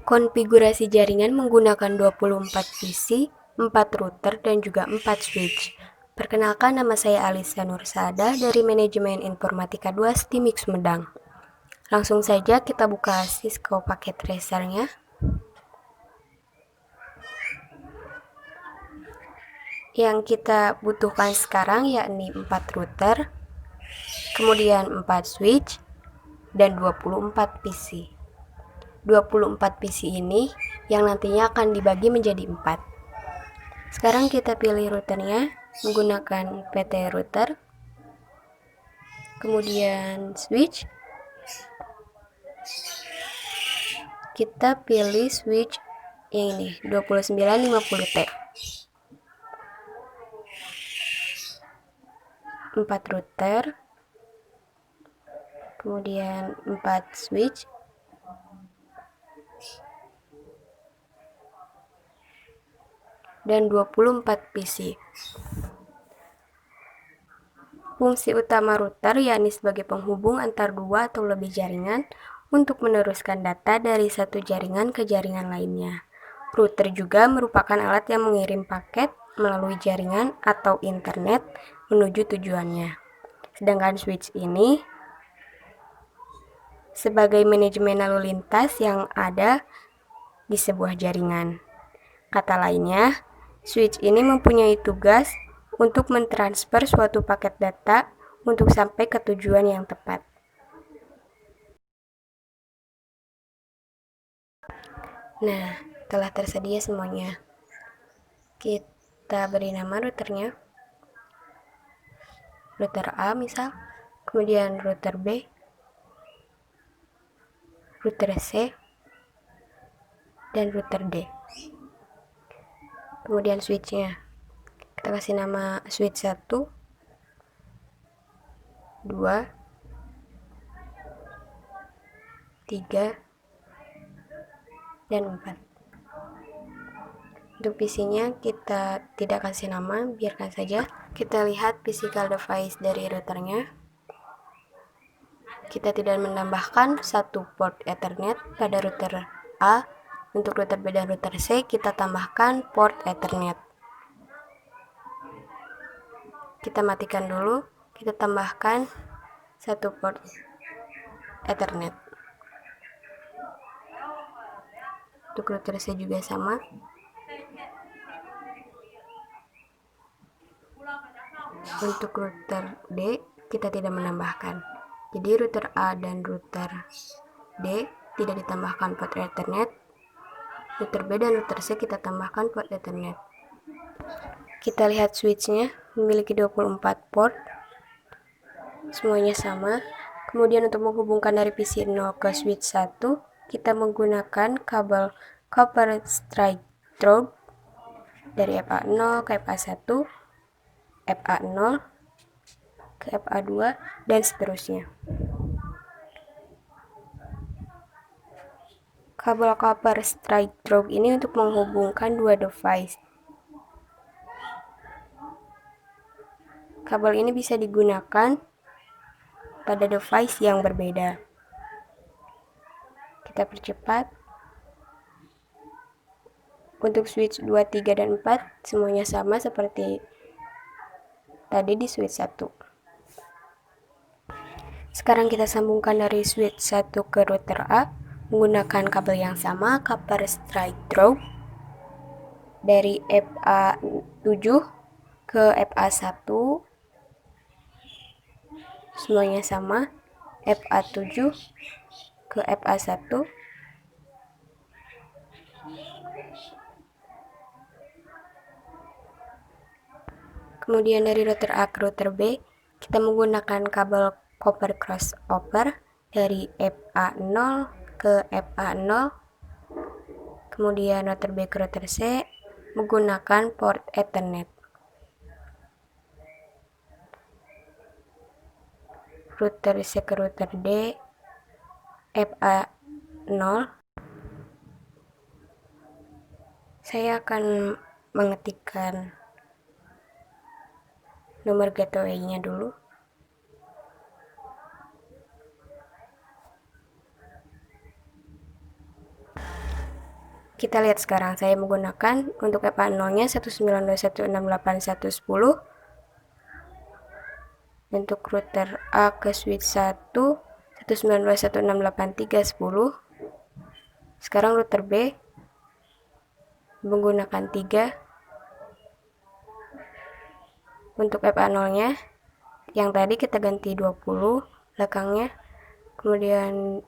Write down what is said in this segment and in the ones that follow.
Konfigurasi jaringan menggunakan 24 PC, 4 router, dan juga 4 switch. Perkenalkan, nama saya Alisa Nursada dari Manajemen Informatika 2 STIMIK Sumedang. Langsung saja kita buka Cisco paket tracernya. Yang kita butuhkan sekarang yakni 4 router, kemudian 4 switch, dan 24 PC. 24 PC ini yang nantinya akan dibagi menjadi 4. Sekarang kita pilih routernya menggunakan PT router, kemudian switch. Kita pilih switch yang ini 2950T. 4 router, kemudian 4 switch, dan 24 PC. Fungsi utama router yakni sebagai penghubung antar dua atau lebih jaringan untuk meneruskan data dari satu jaringan ke jaringan lainnya. Router juga merupakan alat yang mengirim paket melalui jaringan atau internet menuju tujuannya. Sedangkan switch ini sebagai manajemen lalu lintas yang ada di sebuah jaringan. Kata lainnya, switch ini mempunyai tugas untuk mentransfer suatu paket data untuk sampai ke tujuan yang tepat. Nah, telah tersedia semuanya. Kita beri nama routernya. Router A misal, kemudian router B, router C, dan router D. Kemudian switchnya. Kita kasih nama switch 1, 2, 3, dan 4. Untuk PC-nya kita tidak kasih nama, biarkan saja. Kita lihat physical device dari routernya. Kita tidak menambahkan satu port Ethernet pada router A. Untuk router B dan router C kita tambahkan port Ethernet. Kita matikan dulu, kita tambahkan satu port Ethernet. Untuk router C juga sama. Untuk router D kita tidak menambahkan. Jadi router A dan router D tidak ditambahkan port Ethernet. Router B dan router C kita tambahkan port Ethernet. Kita lihat switchnya memiliki 24 port. Semuanya sama. Kemudian untuk menghubungkan dari PC 0 ke switch 1, kita menggunakan kabel copper straight through dari FA0 ke FA1, FA0 ke FA2, dan seterusnya. Kabel copper straight through ini untuk menghubungkan dua device. Kabel ini bisa digunakan pada device yang berbeda. Kita percepat. Untuk switch 2, 3, dan 4 semuanya sama seperti tadi di switch 1. Sekarang kita sambungkan dari switch 1 ke router A menggunakan kabel yang sama, copper straight through dari FA7 ke FA1. Semuanya sama, FA7 ke FA1. Kemudian dari router A ke router B, kita menggunakan kabel copper crossover dari FA0 ke FA0. Kemudian router B ke router C menggunakan port Ethernet. Router C ke router D, FA0. Saya akan mengetikkan nomor gateway-nya dulu. Kita lihat sekarang, saya menggunakan untuk EPA0-nya 192.168.110, untuk router A ke switch 1 192.168.3.10. Sekarang router B menggunakan 3 untuk FA0-nya. Yang tadi kita ganti 20 belakangnya. Kemudian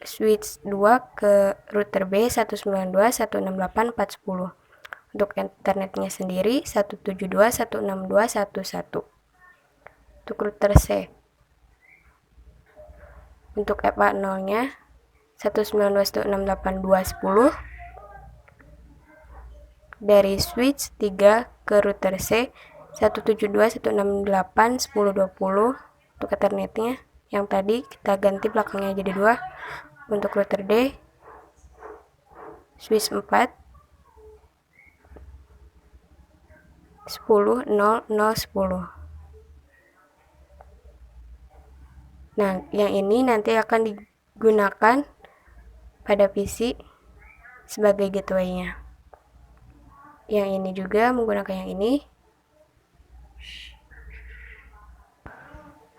switch 2 ke router B 192.168.410. Untuk internetnya sendiri 172.162.1.1. Untuk router C, untuk FA0-nya 192.168.210, dari switch 3 ke router C 172.168.10.20. untuk ethernetnya yang tadi kita ganti belakangnya jadi 2. Untuk router D switch 4 10.00.10. Nah, yang ini nanti akan digunakan pada PC sebagai gateway-nya. Yang ini juga menggunakan yang ini.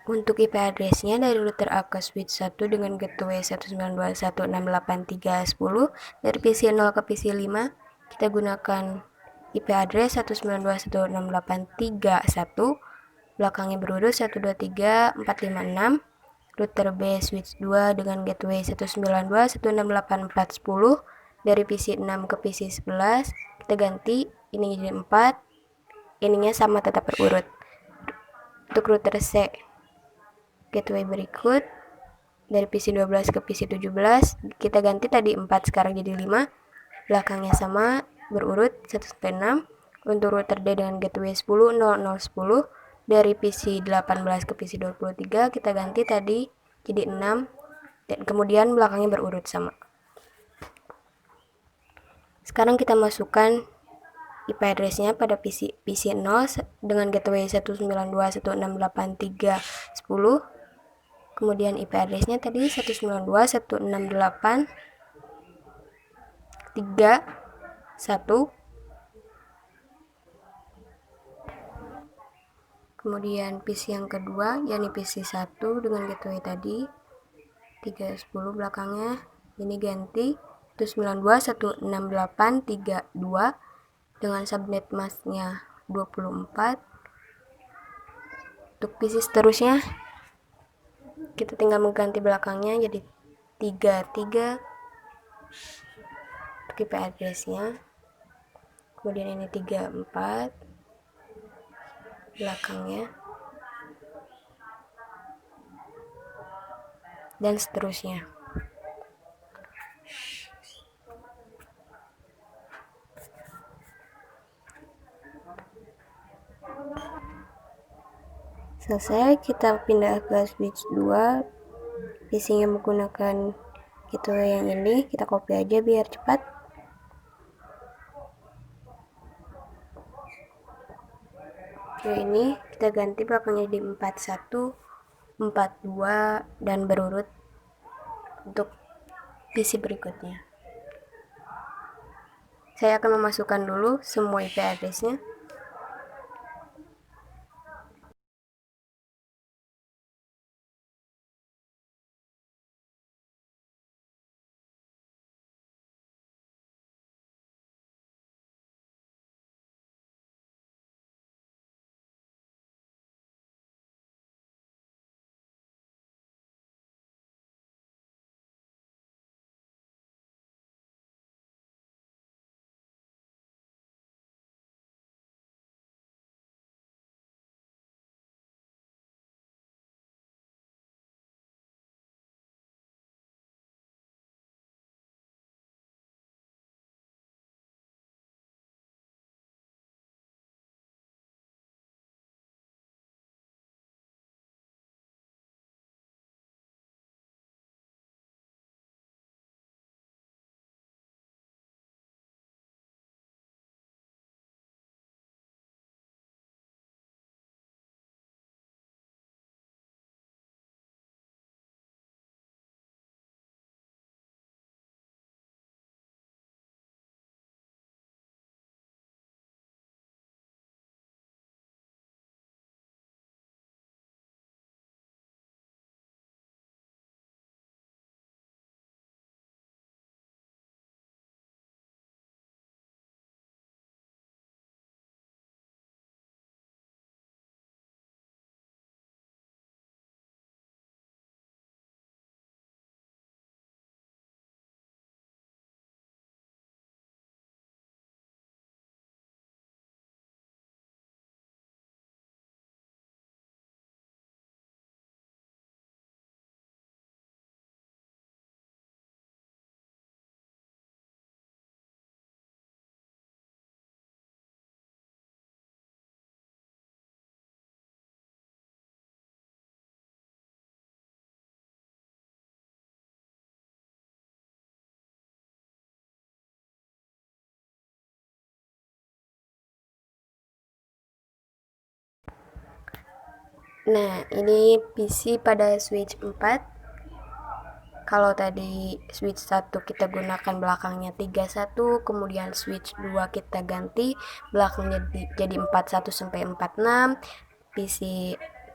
Untuk IP address-nya dari router A ke switch 1 dengan gateway 192.168.3.10, dari PC 0 ke PC 5 kita gunakan IP address 192.168.3.1, belakangnya berurut 123.456. Router B switch 2 dengan gateway 192.168.4.10, dari PC 6 ke PC 11 kita ganti ini jadi 4, ininya sama tetap berurut. Untuk router C gateway berikut dari PC 12 ke PC 17 kita ganti tadi 4 sekarang jadi 5, belakangnya sama berurut 1-6. Untuk router D dengan gateway 10.00.10 dari PC 18 ke PC 23 kita ganti tadi jadi 6 dan kemudian belakangnya berurut sama. Sekarang kita masukkan IP address-nya pada PC 0 dengan gateway 192.168.3.10. Kemudian IP address-nya tadi 192.168.3.1. Kemudian PC yang kedua yakni PC 1 dengan gateway tadi 3.10 belakangnya ini ganti 192.168.3.2 dengan subnet masknya 24. Untuk PC seterusnya kita tinggal mengganti belakangnya jadi 33 untuk IP address-nya. Kemudian ini 34 belakangnya dan seterusnya. Selesai, kita pindah ke switch 2. PC-nya menggunakan gateway yang ini, kita copy aja biar cepat. Oke, ini kita ganti belakangnya di 41, 42 dan berurut untuk PC berikutnya. Saya akan memasukkan dulu semua IP address-nya. Nah, ini PC pada switch 4. Kalau tadi switch 1 kita gunakan belakangnya 31, kemudian switch 2 kita ganti belakangnya jadi 41 sampai 46. PC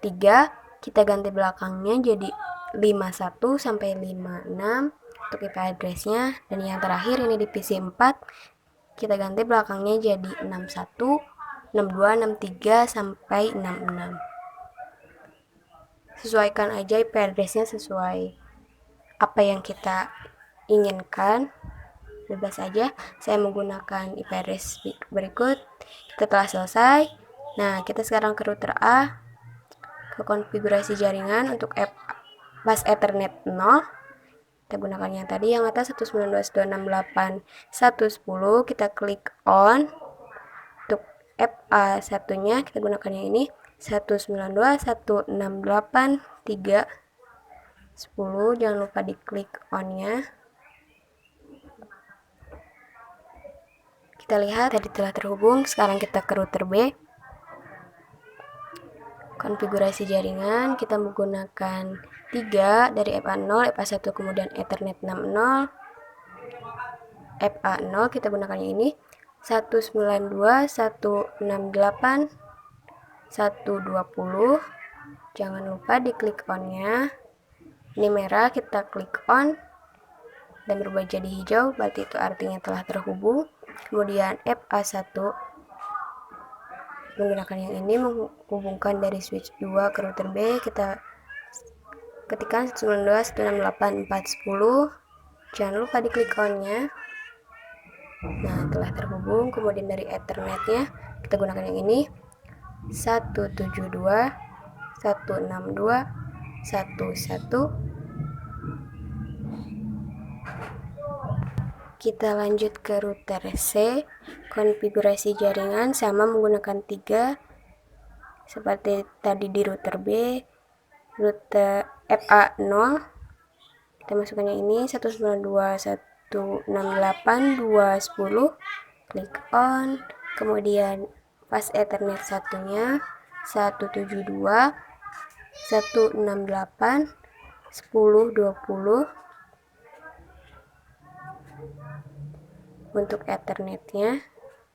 3 kita ganti belakangnya jadi 51 sampai 56 untuk IP address-nya, dan yang terakhir ini di PC 4 kita ganti belakangnya jadi 61, 62, 63 sampai 66. Sesuaikan aja IP address-nya sesuai apa yang kita inginkan, bebas aja. Saya menggunakan IP address berikut. Kita telah selesai. Nah, kita sekarang ke router A, ke konfigurasi jaringan untuk bus Ethernet 0. Kita gunakan yang tadi, yang atas 192.168.110. Kita klik on. Untuk FA1 nya kita gunakan yang ini, 192.168.310. Jangan lupa diklik on nya. Kita lihat tadi telah terhubung. Sekarang kita ke router B, konfigurasi jaringan. Kita menggunakan 3 dari FA0, FA1, kemudian Ethernet 60. FA0 kita gunakan yang ini, 192.168.120. Jangan lupa diklik on nya. Ini merah, kita klik on dan berubah jadi hijau, berarti itu artinya telah terhubung. Kemudian FA1 menggunakan yang ini, menghubungkan dari switch 2 ke router B. Kita ketikkan 192.168.410. Jangan lupa diklik on nya. Nah, telah terhubung. Kemudian dari Ethernet-nya kita gunakan yang ini, 172.162.1.1. Kita lanjut ke router C, konfigurasi jaringan sama menggunakan 3 seperti tadi di router B. Router FA0 kita masukkan yang ini, 192.168.210. Klik on. Kemudian pas Ethernet satunya, 172.168.10.20. Untuk Ethernetnya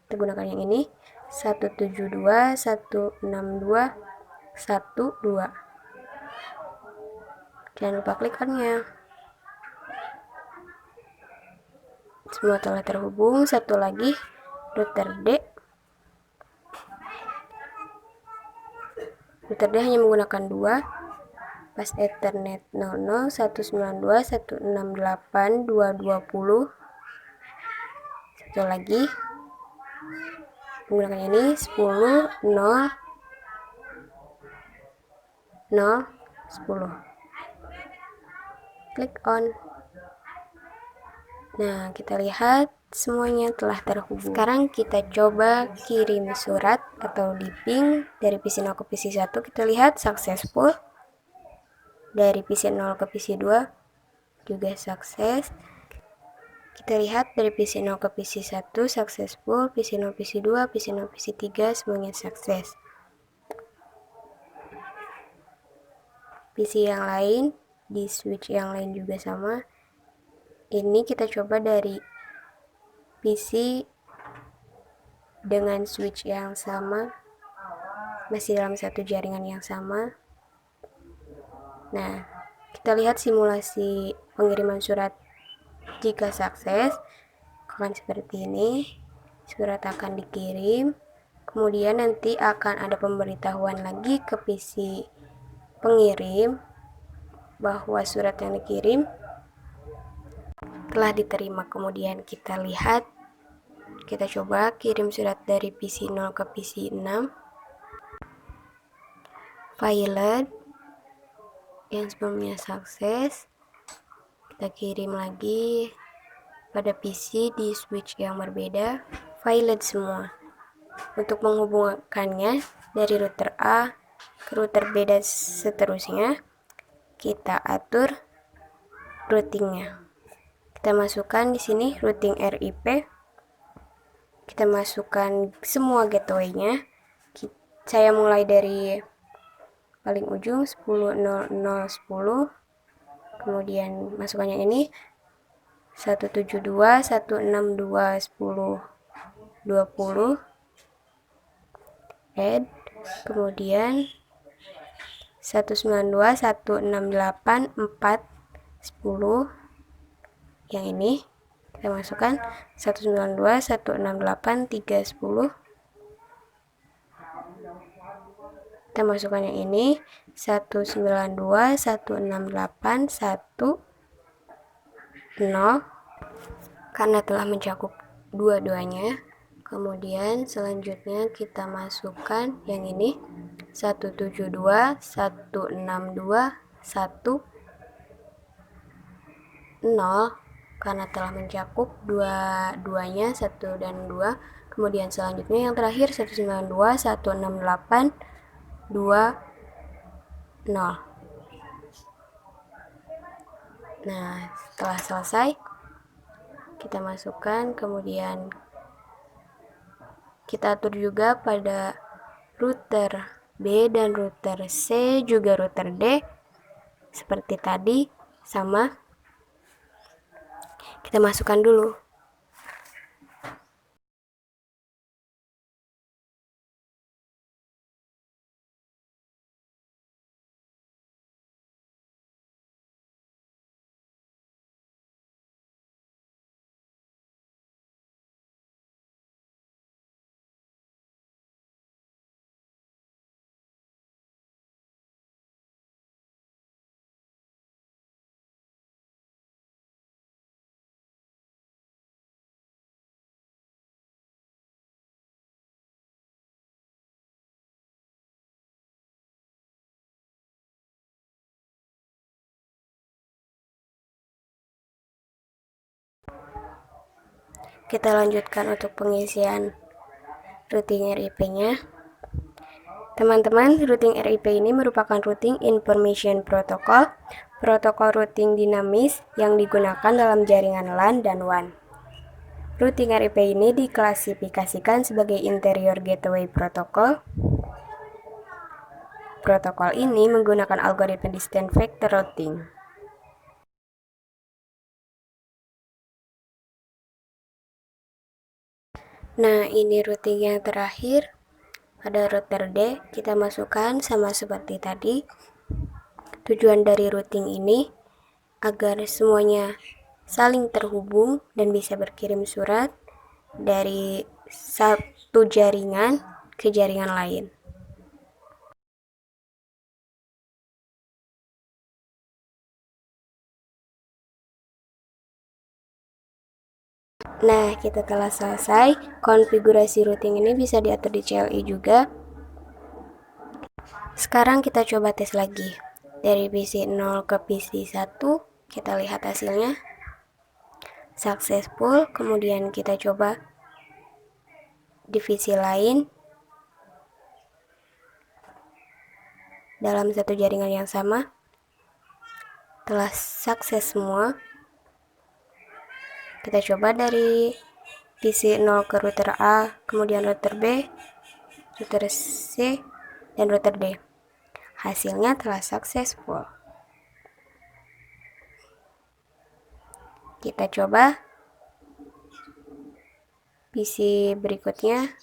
kita gunakan yang ini, 172.162.1.2. Jangan lupa klik on-nya. Semua telah terhubung. Satu lagi, router D. Router D hanya menggunakan 2, pas Ethernet 00, 192.168.220. Satu lagi menggunakan ini, 10.0.0.10. Klik on. Nah, kita lihat semuanya telah terhubung. Sekarang kita coba kirim surat atau di ping dari PC 0 ke PC 1. Kita lihat successful. Dari PC 0 ke PC 2 juga sukses. Kita lihat dari PC 0 ke PC 1 successful, PC 0 PC 2, PC 0 PC 3 semuanya sukses. PC yang lain, di switch yang lain juga sama. Ini kita coba dari PC dengan switch yang sama, masih dalam satu jaringan yang sama. Nah, kita lihat simulasi pengiriman surat. Jika sukses, akan seperti ini. Surat akan dikirim, kemudian nanti akan ada pemberitahuan lagi ke PC pengirim bahwa surat yang dikirim telah diterima. Kemudian kita lihat, kita coba kirim surat dari PC 0 ke PC 6. Filed yang sebelumnya sukses, kita kirim lagi pada PC di switch yang berbeda. Filed semua. Untuk menghubungkannya dari router A ke router B dan seterusnya, kita atur routingnya. Kita masukkan di sini routing RIP. Kita masukkan semua gateway-nya. Saya mulai dari paling ujung 10 0 0 10, kemudian masukkan yang ini 172 162 10 20, add, kemudian 192 168 4 10, yang ini kita masukkan 192 168 3 10, kita masukkan yang ini 192 168 1 0 karena telah mencakup dua-duanya. Kemudian selanjutnya kita masukkan yang ini 172 162 1 0 karena telah mencakup dua-duanya 1 dan 2. Kemudian selanjutnya yang terakhir 192 168 2 0. Nah, setelah selesai kita masukkan, kemudian kita atur juga pada router B dan router C juga router D seperti tadi, sama kita masukkan dulu. Kita lanjutkan untuk pengisian routing RIP-nya. Teman-teman, routing RIP ini merupakan routing information protocol, protokol routing dinamis yang digunakan dalam jaringan LAN dan WAN. Routing RIP ini diklasifikasikan sebagai interior gateway protocol. Protokol ini menggunakan algoritma distant vector routing. Nah, ini routing yang terakhir. Pada router D, kita masukkan sama seperti tadi. Tujuan dari routing ini agar semuanya saling terhubung dan bisa berkirim surat dari satu jaringan ke jaringan lain. Nah, kita telah selesai. Konfigurasi routing ini bisa diatur di CLI juga. Sekarang kita coba tes lagi. Dari PC 0 ke PC 1, kita lihat hasilnya. Successful, kemudian kita coba divisi lain dalam satu jaringan yang sama. Telah sukses semua. Kita coba dari PC 0 ke router A, kemudian router B, router C, dan router D. Hasilnya telah successful. Kita coba PC berikutnya.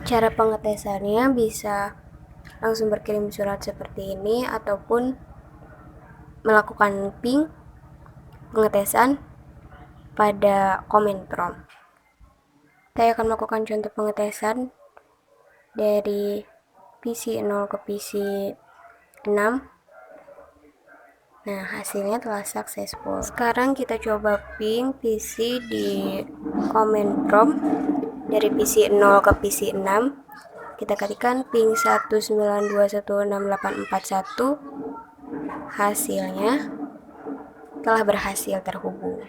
Cara pengetesannya bisa langsung berkirim surat seperti ini ataupun melakukan ping pengetesan pada command prompt. Saya akan melakukan contoh pengetesan dari PC 0 ke PC 6. Nah, hasilnya telah successful. Sekarang kita coba ping PC di command prompt dari PC 0 ke PC 6. Kita ketikkan ping 192.168.41. Hasilnya telah berhasil terhubung.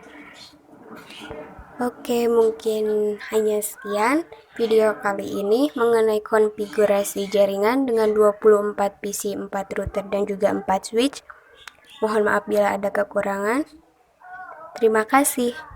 Oke, mungkin hanya sekian video kali ini mengenai konfigurasi jaringan dengan 24 PC, 4 router, dan juga 4 switch. Mohon maaf bila ada kekurangan. Terima kasih.